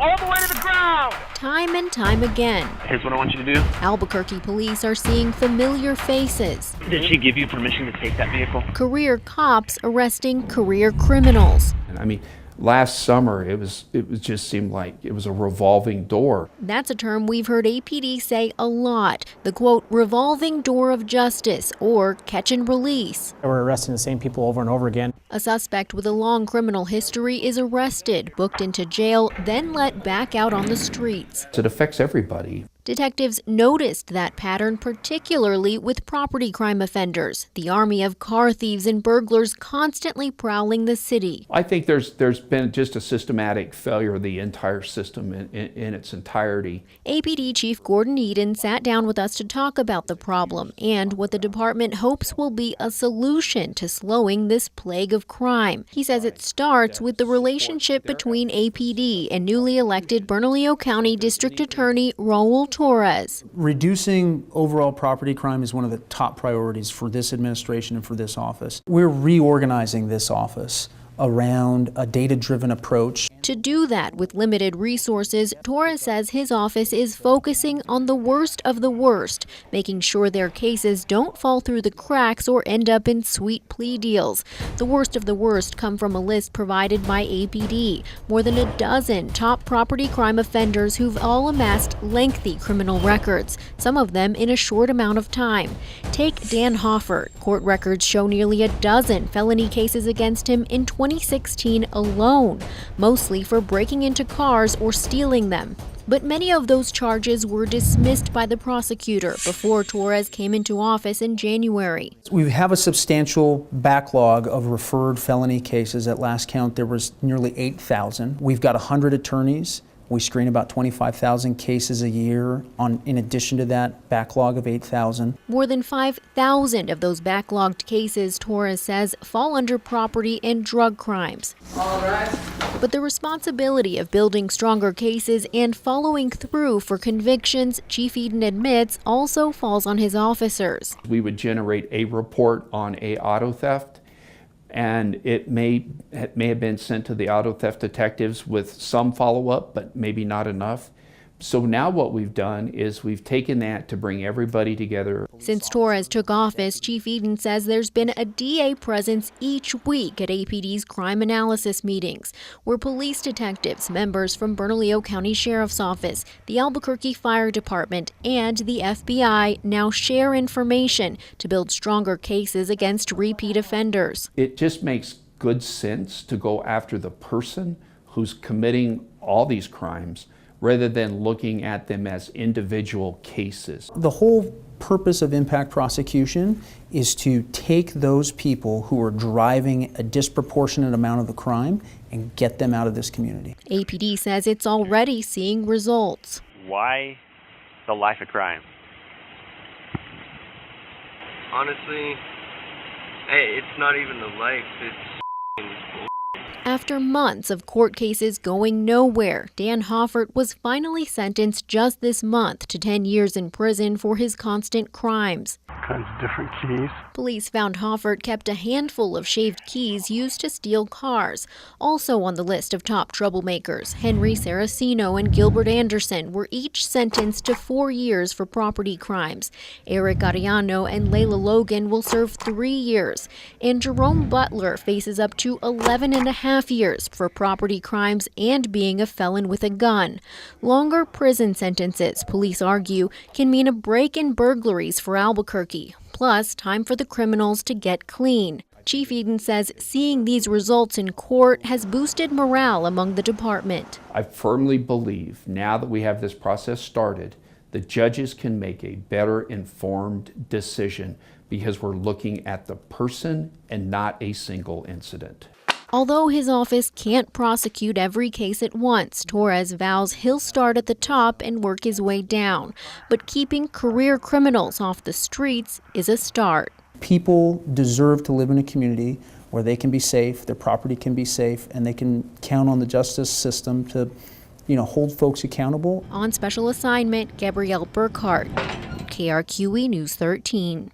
all the way to the ground. Time and time again, Here's what I want you to do. Albuquerque police are seeing familiar faces. Did she give you permission to take that vehicle? Career cops arresting career criminals. And I mean, last summer, it just seemed like it was a revolving door. That's a term we've heard APD say a lot. The quote, revolving door of justice, or catch and release. We're arresting the same people over and over again. A suspect with a long criminal history is arrested, booked into jail, then let back out on the streets. It affects everybody. Detectives noticed that pattern particularly with property crime offenders, the army of car thieves and burglars constantly prowling the city. I think there's been just a systematic failure of the entire system in its entirety. APD Chief Gordon Eden sat down with us to talk about the problem and what the department hopes will be a solution to slowing this plague of crime. He says it starts with the relationship between APD and newly elected Bernalillo County District Attorney Raul Torres. Reducing overall property crime is one of the top priorities for this administration and for this office. We're reorganizing this office around a data-driven approach. To do that with limited resources, Torres says his office is focusing on the worst of the worst, making sure their cases don't fall through the cracks or end up in sweet plea deals. The worst of the worst come from a list provided by APD. More than a dozen top property crime offenders who've all amassed lengthy criminal records, some of them in a short amount of time. Take Dan Hoffert. Court records show nearly a dozen felony cases against him in 2016 alone, mostly for breaking into cars or stealing them. But many of those charges were dismissed by the prosecutor before Torres came into office in January. We have a substantial backlog of referred felony cases. At last count, there was nearly 8,000. We've got 100 attorneys. We screen about 25,000 cases a year in addition to that backlog of 8,000. More than 5,000 of those backlogged cases, Torres says, fall under property and drug crimes. All right. But the responsibility of building stronger cases and following through for convictions, Chief Eden admits, also falls on his officers. We would generate a report on a auto theft, and it may have been sent to the auto theft detectives with some follow-up, but maybe not enough. So now what we've done is we've taken that to bring everybody together. Since Torres took office, Chief Eden says there's been a DA presence each week at APD's crime analysis meetings, where police detectives, members from Bernalillo County Sheriff's Office, the Albuquerque Fire Department, and the FBI now share information to build stronger cases against repeat offenders. It just makes good sense to go after the person who's committing all these crimes, rather than looking at them as individual cases. The whole purpose of impact prosecution is to take those people who are driving a disproportionate amount of the crime and get them out of this community. APD says it's already seeing results. Why the life of crime? Honestly, hey, it's not even the life, it's After months of court cases going nowhere, Dan Hoffert was finally sentenced just this month to 10 years in prison for his constant crimes. Kinds of different keys. Police found Hoffert kept a handful of shaved keys used to steal cars. Also on the list of top troublemakers, Henry Saraceno and Gilbert Anderson were each sentenced to 4 years for property crimes. Eric Arellano and Layla Logan will serve 3 years. And Jerome Butler faces up to 11.5 years for property crimes and being a felon with a gun. Longer prison sentences, police argue, can mean a break in burglaries for Albuquerque, plus time for the criminals to get clean. Chief Eden says seeing these results in court has boosted morale among the department. I firmly believe now that we have this process started, the judges can make a better informed decision because we're looking at the person and not a single incident. Although his office can't prosecute every case at once, Torres vows he'll start at the top and work his way down. But keeping career criminals off the streets is a start. People deserve to live in a community where they can be safe, their property can be safe, and they can count on the justice system to, hold folks accountable. On special assignment, Gabrielle Burkhart, KRQE News 13.